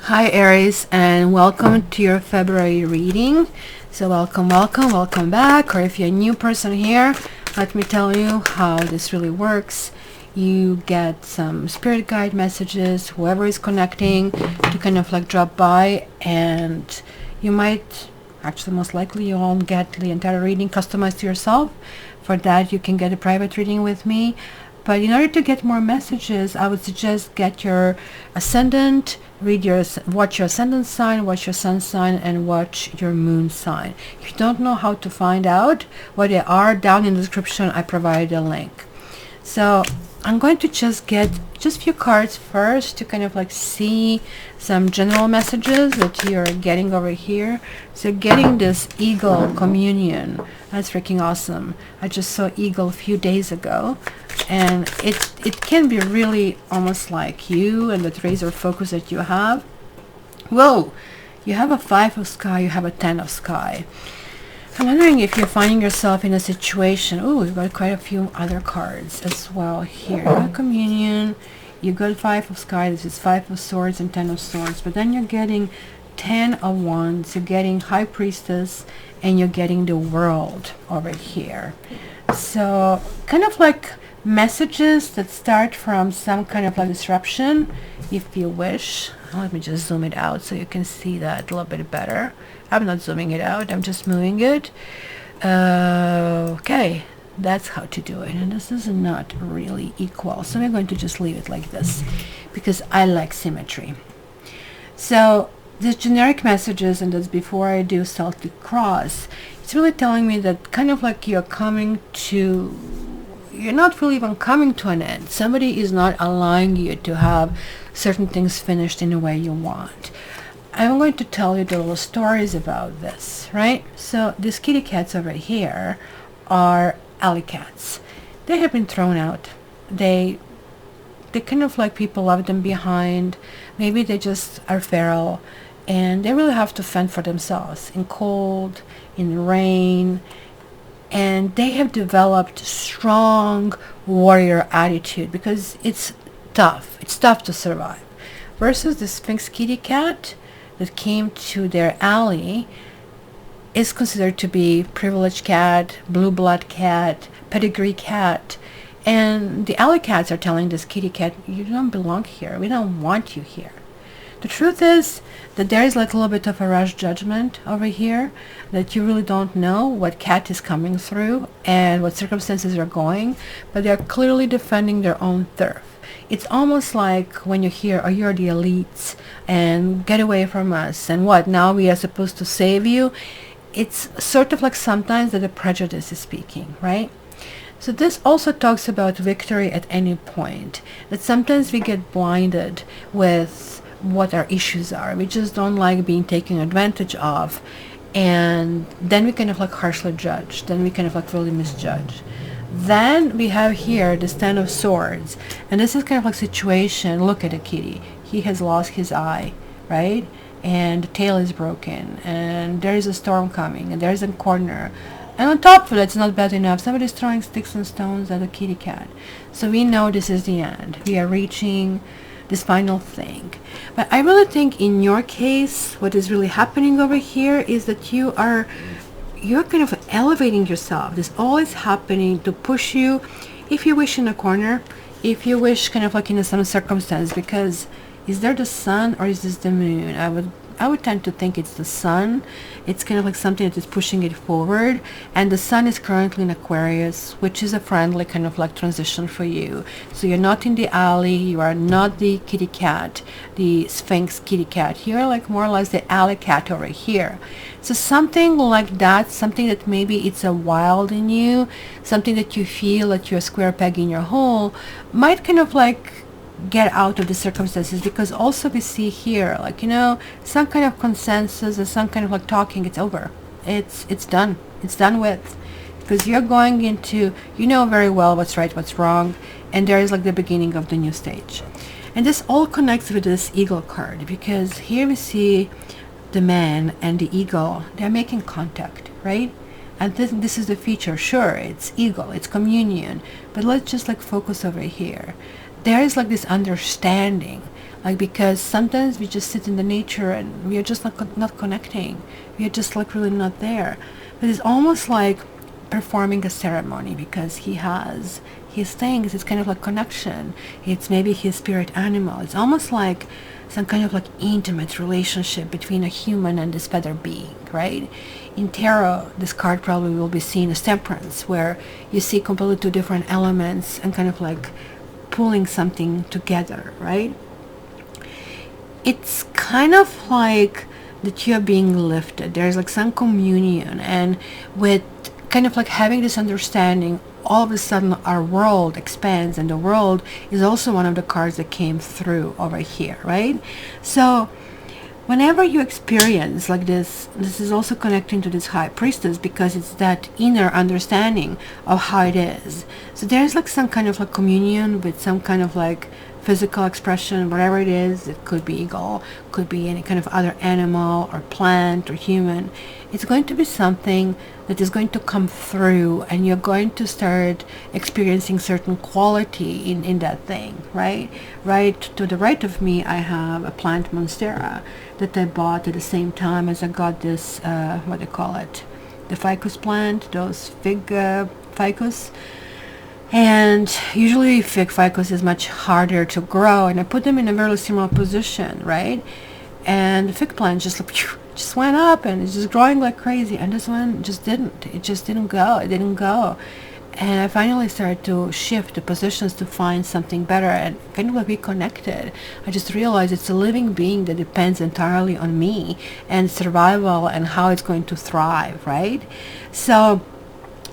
Hi Aries, and welcome to your February reading. So welcome back. Or if you're a new person here, let me tell you how this really works. You get some spirit guide messages, whoever is connecting, to kind of like drop by, and you might, actually most likely you won't get the entire reading customized to yourself. For that you can get a private reading with me. But in order to get more messages, I would suggest get your ascendant, watch your ascendant sign, watch your sun sign, and watch your moon sign. If you don't know how to find out what they are, down in the description I provided a link. So I'm going to just get just a few cards first to kind of like see some general messages that you're getting over here. So getting this eagle communion, that's freaking awesome. I just saw eagle a few days ago, and it can be really almost like you and that razor focus that you have. Whoa, you have a 5 of sky, you have a 10 of sky. I'm wondering if you're finding yourself in a situation. Oh, we've got quite a few other cards as well here. You got communion, you got 5 of sky, this is 5 of swords and 10 of swords, but then you're getting 10 of wands, you're getting high priestess, and you're getting the world over here. So kind of like messages that start from some kind of like disruption, if you wish. Let me just zoom it out so you can see that a little bit better. I'm not zooming it out, I'm just moving it. Okay, that's how to do it. And this is not really equal, so we're going to just leave it like this because I like symmetry. So these generic messages, and that's before I do Celtic cross, it's really telling me that kind of like you're not really even coming to an end. Somebody is not allowing you to have certain things finished in the way you want. I'm going to tell you the little stories about this, right? So these kitty cats over here are alley cats. They have been thrown out. They kind of like people left them behind. Maybe they just are feral, and they really have to fend for themselves in cold, in rain, and they have developed strong warrior attitude because it's tough. It's tough to survive. Versus the Sphinx kitty cat that came to their alley is considered to be privileged cat, blue blood cat, pedigree cat. And the alley cats are telling this kitty cat, you don't belong here. We don't want you here. The truth is that there is like a little bit of a rush judgment over here, that you really don't know what cat is coming through and what circumstances are going, but they're clearly defending their own turf. It's almost like when you hear, oh, you're the elites and get away from us, and what, now we are supposed to save you? It's sort of like sometimes that the prejudice is speaking, right? So this also talks about victory at any point, that sometimes we get blinded with what our issues are. We just don't like being taken advantage of, and then we kind of like harshly judge, then we kind of like really misjudge. Then we have here the 10 of swords, and this is kind of like situation. Look at the kitty, he has lost his eye, right? And the tail is broken, and there is a storm coming, and there's a corner, and on top of it, it's not bad enough, somebody's throwing sticks and stones at the kitty cat. So we know this is the end. We are reaching this final thing. But I really think in your case, what is really happening over here is that you're kind of elevating yourself. This all is happening to push you, if you wish, in a corner, if you wish kind of like in some circumstance, because is there the sun or is this the moon? I would tend to think it's the sun. It's kind of like something that is pushing it forward, and the sun is currently in Aquarius, which is a friendly kind of like transition for you. So you're not in the alley, you are not the kitty cat, the Sphinx kitty cat. You're like more or less the alley cat over here. So something like that, something that maybe it's a wild in you, something that you feel that you're a square peg in your hole, might kind of like get out of the circumstances, because also we see here, like, you know, some kind of consensus and some kind of like talking. It's over, it's done with, because you're going into, you know very well what's right, what's wrong, and there is like the beginning of the new stage. And this all connects with this eagle card, because here we see the man and the eagle, they're making contact, right? And this is the feature. Sure, it's eagle, it's communion, but let's just like focus over here. There is like this understanding, Like, because sometimes we just sit in the nature and we are just not connecting. We are just like really not there. But it's almost like performing a ceremony, because his things, it's kind of like connection. It's maybe his spirit animal. It's almost like some kind of like intimate relationship between a human and this feather being, right? In tarot, this card probably will be seen as temperance, where you see completely two different elements and kind of like pulling something together, right? It's kind of like that you're being lifted. There's like some communion, and with kind of like having this understanding, all of a sudden our world expands, and the world is also one of the cards that came through over here, right? So whenever you experience like this is also connecting to this high priestess, because it's that inner understanding of how it is. So there's like some kind of like communion with some kind of like physical expression, whatever it is. It could be eagle, could be any kind of other animal or plant or human. It's going to be something that is going to come through, and you're going to start experiencing certain quality in that thing, right? Right to the right of me, I have a plant monstera that I bought at the same time as I got this, what do you call it? The ficus plant, those fig ficus. And usually fig ficus is much harder to grow, and I put them in a very similar position, right? And the fig plant just went up, and it's just growing like crazy, and this one just didn't. It just didn't go. It didn't go. And I finally started to shift the positions to find something better and kind of like be connected. I just realized it's a living being that depends entirely on me and survival and how it's going to thrive, right? So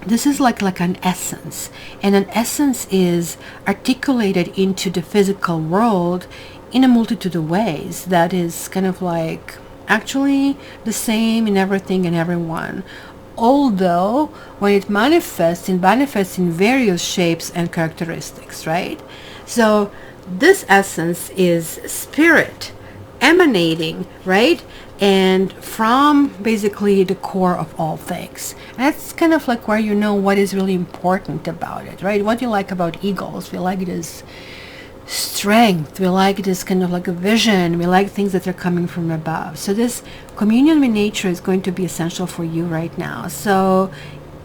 this is like an essence, and an essence is articulated into the physical world in a multitude of ways that is kind of like actually the same in everything and everyone. Although when it manifests in various shapes and characteristics, right? So this essence is spirit emanating, right? And from basically the core of all things. And that's kind of like where you know what is really important about it, right? What do you like about eagles? We like this strength. We like this kind of like a vision. We like things that are coming from above. So this communion with nature is going to be essential for you right now. So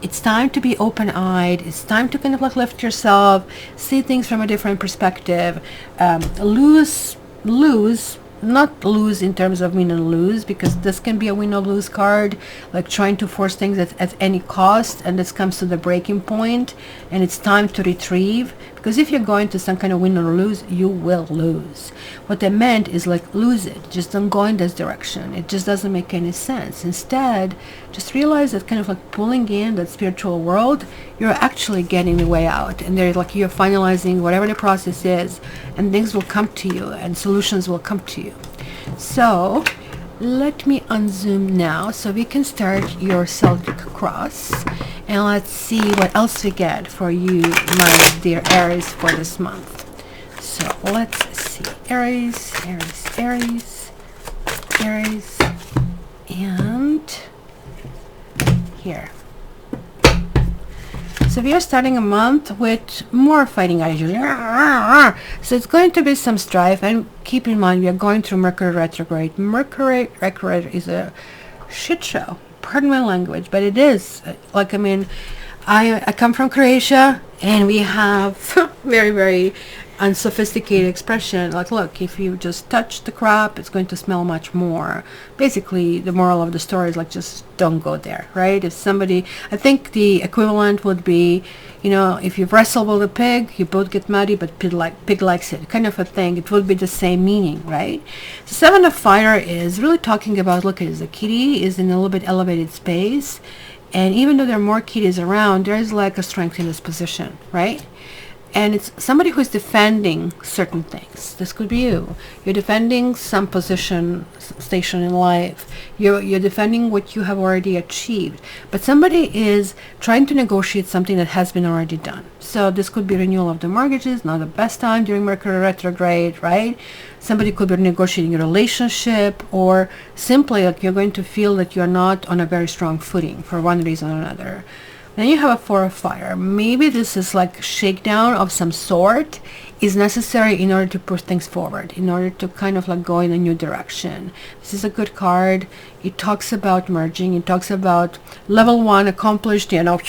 it's time to be open-eyed. It's time to kind of like lift yourself, see things from a different perspective, not lose in terms of win and lose, because this can be a win or lose card, like trying to force things at any cost, and this comes to the breaking point, and it's time to retrieve. Because if you're going to some kind of win or lose, you will lose. What I meant is like lose it. Just don't go in this direction. It just doesn't make any sense. Instead, just realize that kind of like pulling in that spiritual world, you're actually getting the way out. And they're like you're finalizing whatever the process is, and things will come to you, and solutions will come to you. So let me unzoom now so we can start your Celtic cross, and let's see what else we get for you, my dear Aries, for this month. So let's see. Aries, and here. So we are starting a month with more fighting attitude. So it's going to be some strife, and keep in mind we are going through Mercury retrograde. Mercury retrograde is a shit show. Pardon my language, but it is. Like, I mean, I come from Croatia, and we have very, very unsophisticated expression. Like, look, if you just touch the crop, it's going to smell much more. Basically, the moral of the story is like, just don't go there, right? If somebody, I think the equivalent would be, you know, if you wrestle with a pig, you both get muddy, but pig likes it, kind of a thing. It would be the same meaning, right? The Seven of Fire is really talking about, look, the kitty is in a little bit elevated space, and even though there are more kitties around, there's like a strength in this position, right? And it's somebody who is defending certain things. This could be you. You're defending some position, station in life. You're defending what you have already achieved. But somebody is trying to negotiate something that has been already done. So this could be renewal of the mortgages, not the best time during Mercury retrograde, right? Somebody could be negotiating a relationship, or simply like you're going to feel that you're not on a very strong footing for one reason or another. Then you have a Four of Fire. Maybe this is like shakedown of some sort, is necessary in order to push things forward, in order to kind of like go in a new direction. This is a good card. It talks about merging. It talks about level 1 accomplished, you know,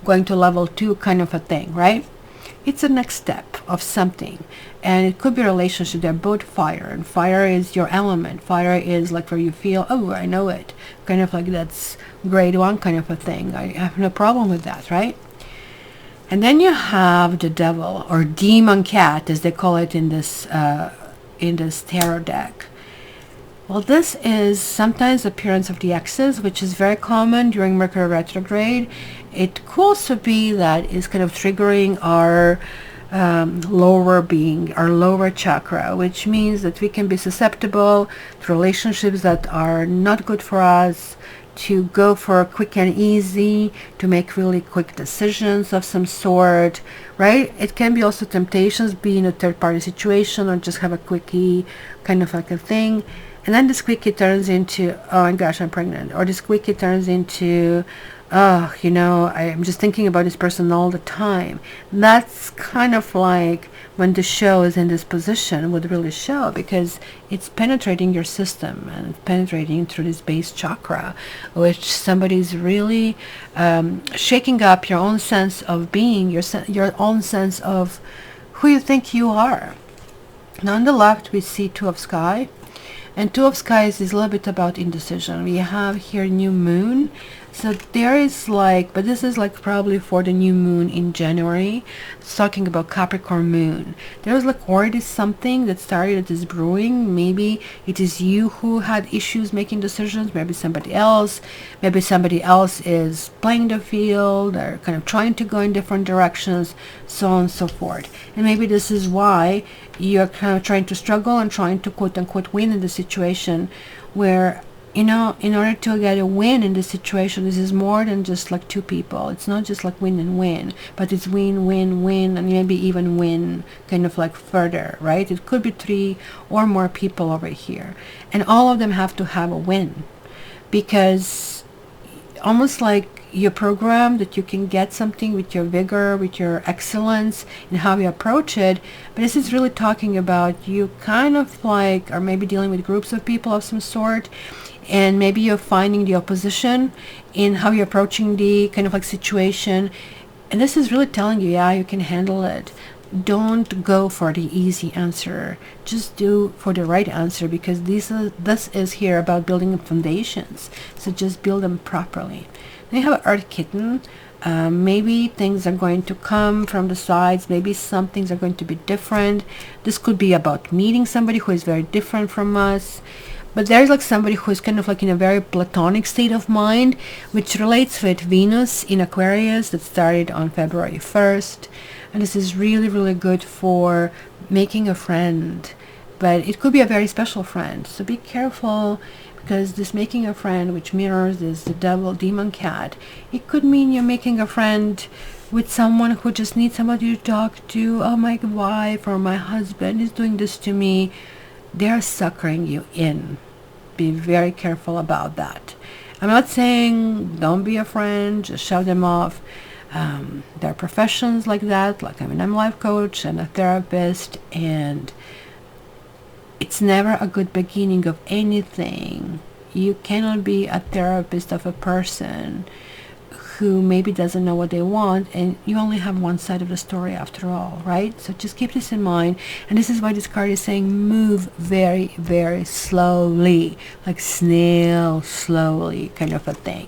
going to level 2 kind of a thing, right? It's the next step of something. And it could be a relationship. They're both fire, and fire is your element. Fire is like where you feel, oh, I know it. Kind of like that's grade 1 kind of a thing. I have no problem with that, right? And then you have the devil, or demon cat, as they call it in this tarot deck. Well, this is sometimes the appearance of the exes, which is very common during Mercury retrograde. It could also be that it's kind of triggering our lower being, our lower chakra, which means that we can be susceptible to relationships that are not good for us, to go for quick and easy, to make really quick decisions of some sort, right? It can be also temptations, be in a third-party situation, or just have a quickie kind of like a thing. And then this quickie turns into, oh my gosh, I'm pregnant. Or this quickie turns into, oh, you know, I'm just thinking about this person all the time. That's kind of like when the show is in this position would really show, because it's penetrating your system and penetrating through this base chakra, which somebody's really shaking up your own sense of being, your own sense of who you think you are. Now on the left we see Two of Sky, and Two of Skies is a little bit about indecision. We have here new moon. So there is like, but this is like probably for the new moon in January. It's talking about Capricorn moon. There's like already something that started that is brewing. Maybe it is you who had issues making decisions. Maybe somebody else. Maybe somebody else is playing the field or kind of trying to go in different directions, so on and so forth. And maybe this is why you're kind of trying to struggle and trying to quote unquote win in the situation, where, you know, in order to get a win in this situation, this is more than just like two people. It's not just like win and win, but it's win, win, win, and maybe even win kind of like further, right? It could be 3 or more people over here. And all of them have to have a win, because almost like you're programmed that you can get something with your vigor, with your excellence in how you approach it. But this is really talking about you kind of like are maybe dealing with groups of people of some sort, and maybe you're finding the opposition in how you're approaching the kind of like situation. And this is really telling you, yeah, you can handle it. Don't go for the easy answer. Just do for the right answer, because this is here about building foundations. So just build them properly. Then you have Earth Kitten. Maybe things are going to come from the sides. Maybe some things are going to be different. This could be about meeting somebody who is very different from us. But there's like somebody who is kind of like in a very platonic state of mind, which relates with Venus in Aquarius that started on February 1st. And this is really, really good for making a friend. But it could be a very special friend. So be careful, because this making a friend, which mirrors this the devil, demon cat, it could mean you're making a friend with someone who just needs somebody to talk to. Oh, my wife or my husband is doing this to me. They're suckering you in. Be very careful about that. I'm not saying don't be a friend, just shove them off. There are professions like that, like I'm a life coach and a therapist, and it's never a good beginning of anything. You cannot be a therapist of a person who maybe doesn't know what they want, and you only have one side of the story after all, right? So just keep this in mind. And this is why this card is saying move very, very slowly, like snail slowly kind of a thing.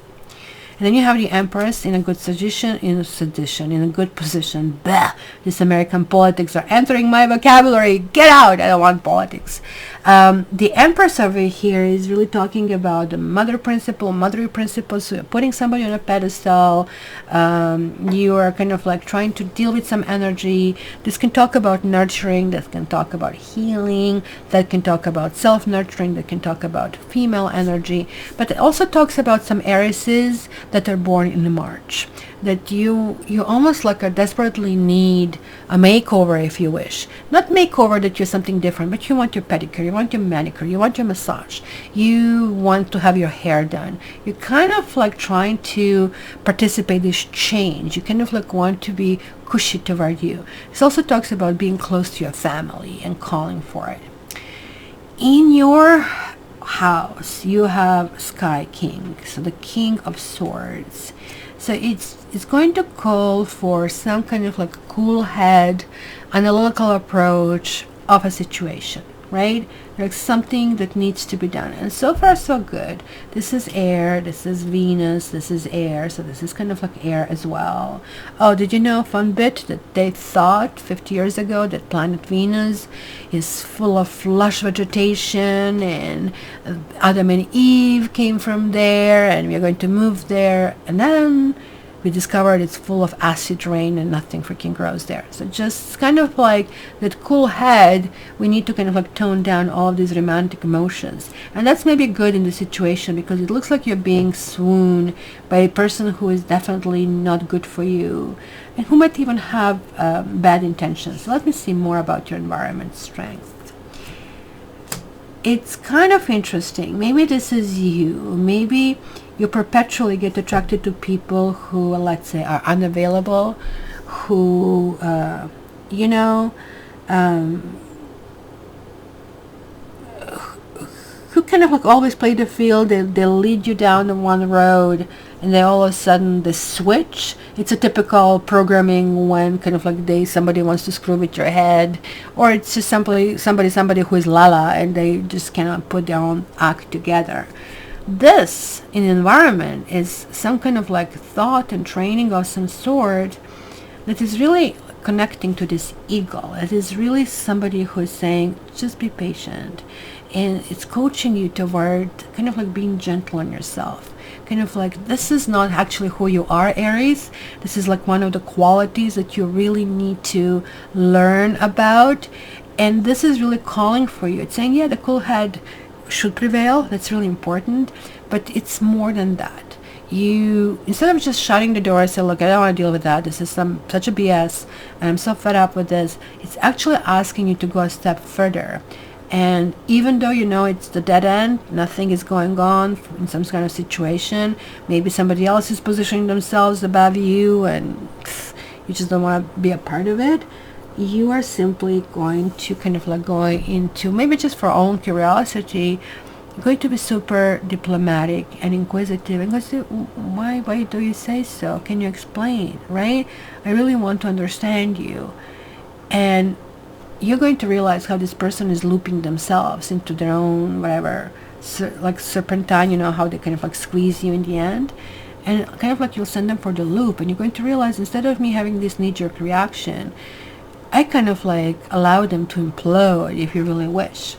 And then you have the Empress in a good in a good position. Bah! This American politics are entering my vocabulary. Get out! I don't want politics. The Empress over here is really talking about the motherly principles. So you're putting somebody on a pedestal. You are kind of like trying to deal with some energy. This can talk about nurturing. This can talk about healing. That can talk about self-nurturing. That can talk about female energy. But it also talks about some Aries that are born in March, that you almost like desperately need a makeover, if you wish. Not makeover that you're something different, but you want your pedicure, you want your manicure, you want your massage, you want to have your hair done. You're kind of like trying to participate in this change. You kind of like want to be cushy toward you. This also talks about being close to your family and calling for it. In your house, you have Sky King, so the King of Swords. So it's going to call for some kind of like cool head, analytical approach of a situation, right? Like something that needs to be done. And so far so good. This is air, this is Venus, this is air, so this is kind of like air as well. Oh, did you know, fun bit, that they thought 50 years ago that planet Venus is full of lush vegetation, and Adam and Eve came from there, and we're going to move there, and then we discovered it's full of acid rain and nothing freaking grows there. So just kind of like that cool head, we need to kind of like tone down all of these romantic emotions. And that's maybe good in the situation, because it looks like you're being swooned by a person who is definitely not good for you, and who might even have bad intentions. So let me see more about your environment strength. It's kind of interesting. Maybe this is you. Maybe you perpetually get attracted to people who, let's say, are unavailable, who, you know, who kind of like always play the field. They'll lead you down the one road, and then all of a sudden they switch. It's a typical programming when kind of like somebody wants to screw with your head, or it's just somebody who is lala and they just cannot put their own act together. This in environment is some kind of like thought and training of some sort that is really connecting to this ego. It is really somebody who is saying, just be patient. And it's coaching you toward kind of like being gentle on yourself. Kind of like, this is not actually who you are, Aries. This is like one of the qualities that you really need to learn about. And this is really calling for you. It's saying, yeah, the cool head should prevail. That's really important. But it's more than that. You, instead of just shutting the door and say, look, I don't want to deal with that, this is such a BS, and I'm so fed up with this, it's actually asking you to go a step further. And even though you know it's the dead end, nothing is going on in some kind of situation, maybe somebody else is positioning themselves above you and you just don't want to be a part of it, you are simply going to kind of like go into, maybe just for own curiosity, going to be super diplomatic and inquisitive and go say, why do you say so? Can you explain, right? I really want to understand you. And you're going to realize how this person is looping themselves into their own whatever, like serpentine, you know, how they kind of like squeeze you in the end. And kind of like you'll send them for the loop, and you're going to realize, instead of me having this knee-jerk reaction, I kind of like allow them to implode if you really wish.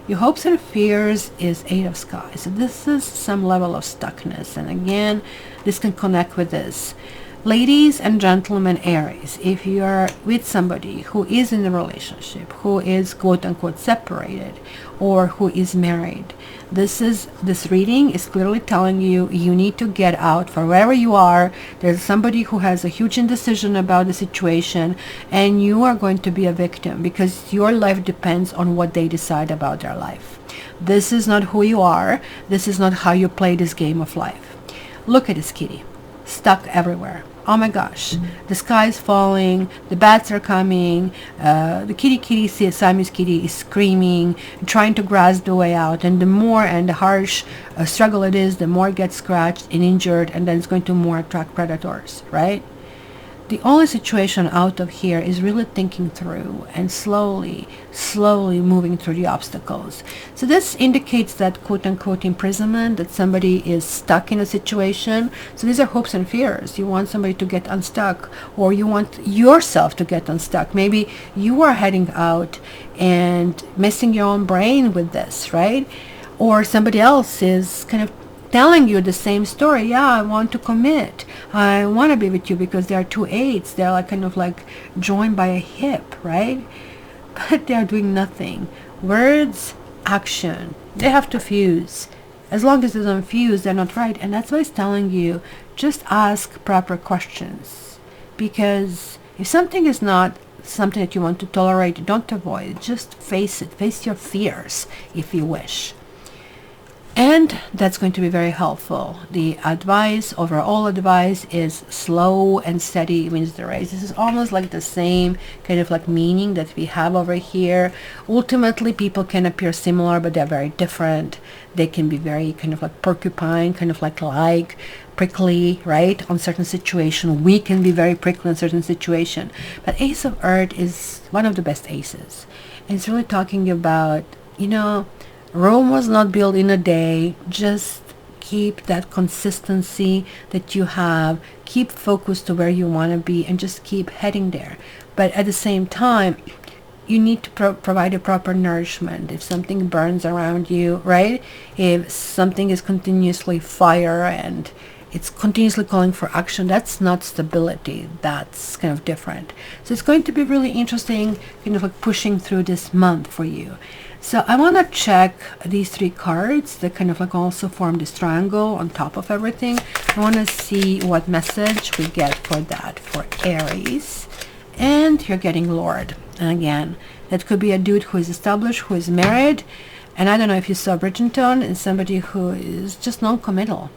Your hopes and fears is 8 of Sky. So this is some level of stuckness. And again, this can connect with this. Ladies and gentlemen, Aries, if you are with somebody who is in a relationship, who is quote-unquote separated, or who is married, this reading is clearly telling you you need to get out from wherever you are. There's somebody who has a huge indecision about the situation, and you are going to be a victim because your life depends on what they decide about their life. This is not who you are. This is not how you play this game of life. Look at this kitty, stuck everywhere. Oh my gosh, the sky is falling, the bats are coming, the Siamese kitty is screaming, trying to grasp the way out, and the more and the harsh struggle it is, the more it gets scratched and injured, and then it's going to more attract predators, right? The only situation out of here is really thinking through and slowly moving through the obstacles. So this indicates that quote-unquote imprisonment, that somebody is stuck in a situation. So these are hopes and fears. You want somebody to get unstuck, or you want yourself to get unstuck. Maybe you are heading out and messing your own brain with this, right? Or somebody else is kind of telling you the same story. Yeah, I want to commit. I want to be with you, because there are 2 8s. They're like kind of like joined by a hip, right? But they are doing nothing. Words, action. They have to fuse. As long as they don't fuse, they're not right. And that's why it's telling you, just ask proper questions. Because if something is not something that you want to tolerate, don't avoid it. Just face it. Face your fears if you wish. And that's going to be very helpful. The advice, overall advice, is slow and steady wins the race. This is almost like the same kind of like meaning that we have over here. Ultimately, people can appear similar, but they're very different. They can be very kind of like porcupine, kind of like prickly, right? On certain situation. We can be very prickly in certain situation. But Ace of Earth is one of the best aces. And it's really talking about, you know, Rome was not built in a day. Just keep that consistency that you have. Keep focused to where you want to be and just keep heading there. But at the same time, you need to provide a proper nourishment. If something burns around you, right? If something is continuously fire and it's continuously calling for action, that's not stability. That's kind of different. So it's going to be really interesting, kind of like pushing through this month for you. So I want to check these 3 cards that kind of like also form this triangle on top of everything. I want to see what message we get for that for Aries. And you're getting Lord. And again, that could be a dude who is established, who is married. And I don't know if you saw Bridgerton, and somebody who is just non-committal.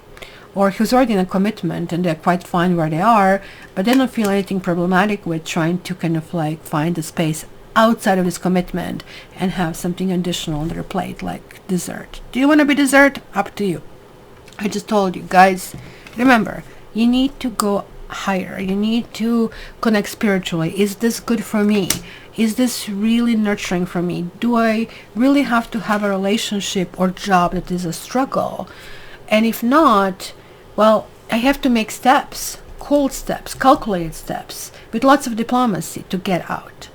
Or who's already in a commitment and they're quite fine where they are, but they don't feel anything problematic with trying to kind of like find a space outside of this commitment and have something additional on their plate, like dessert. Do you want to be dessert? Up to you. I just told you guys, remember, you need to go higher. You need to connect spiritually. Is this good for me? Is this really nurturing for me? Do I really have to have a relationship or job that is a struggle? And if not, well, I have to make steps, cold steps, calculated steps, with lots of diplomacy to get out.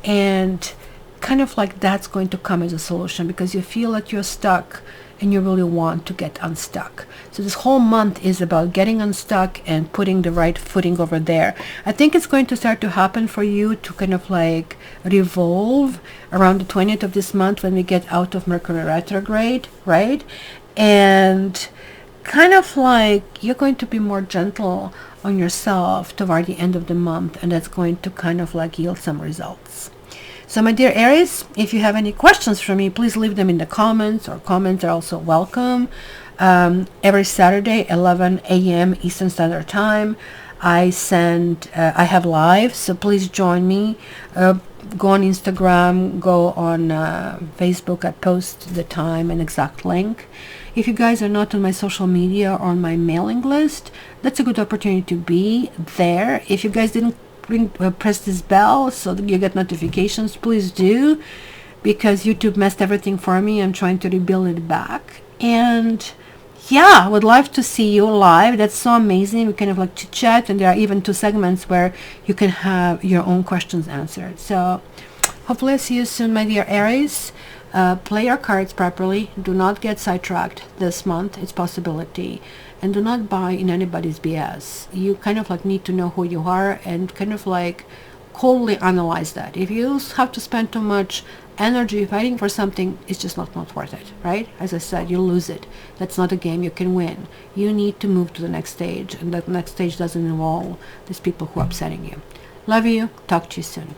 And kind of like that's going to come as a solution because you feel that you're stuck and you really want to get unstuck. So this whole month is about getting unstuck and putting the right footing over there. I think it's going to start to happen for you to kind of like revolve around the 20th of this month when we get out of Mercury retrograde, right? And kind of like you're going to be more gentle on yourself toward the end of the month, and that's going to kind of like yield some results. So my dear Aries, if you have any questions for me, please leave them in the comments, or comments are also welcome. Every Saturday, 11 a.m. Eastern Standard Time, I have live, so please join me. Go on Instagram, go on Facebook. I post the time and exact link. If you guys are not on my social media or on my mailing list, that's a good opportunity to be there. If you guys didn't press this bell so that you get notifications, please do, because YouTube messed everything for me. I'm trying to rebuild it back. And yeah, I would love to see you live. That's so amazing. We kind of like to chat, and there are even 2 segments where you can have your own questions answered. So hopefully I see you soon, my dear Aries. Play your cards properly. Do not get sidetracked this month. It's possibility. And do not buy in anybody's BS. You kind of like need to know who you are and kind of like coldly analyze that. If you have to spend too much energy fighting for something, it's just not worth it, right? As I said, you lose it. That's not a game you can win. You need to move to the next stage, and that next stage doesn't involve these people who are upsetting you. Love you. Talk to you soon.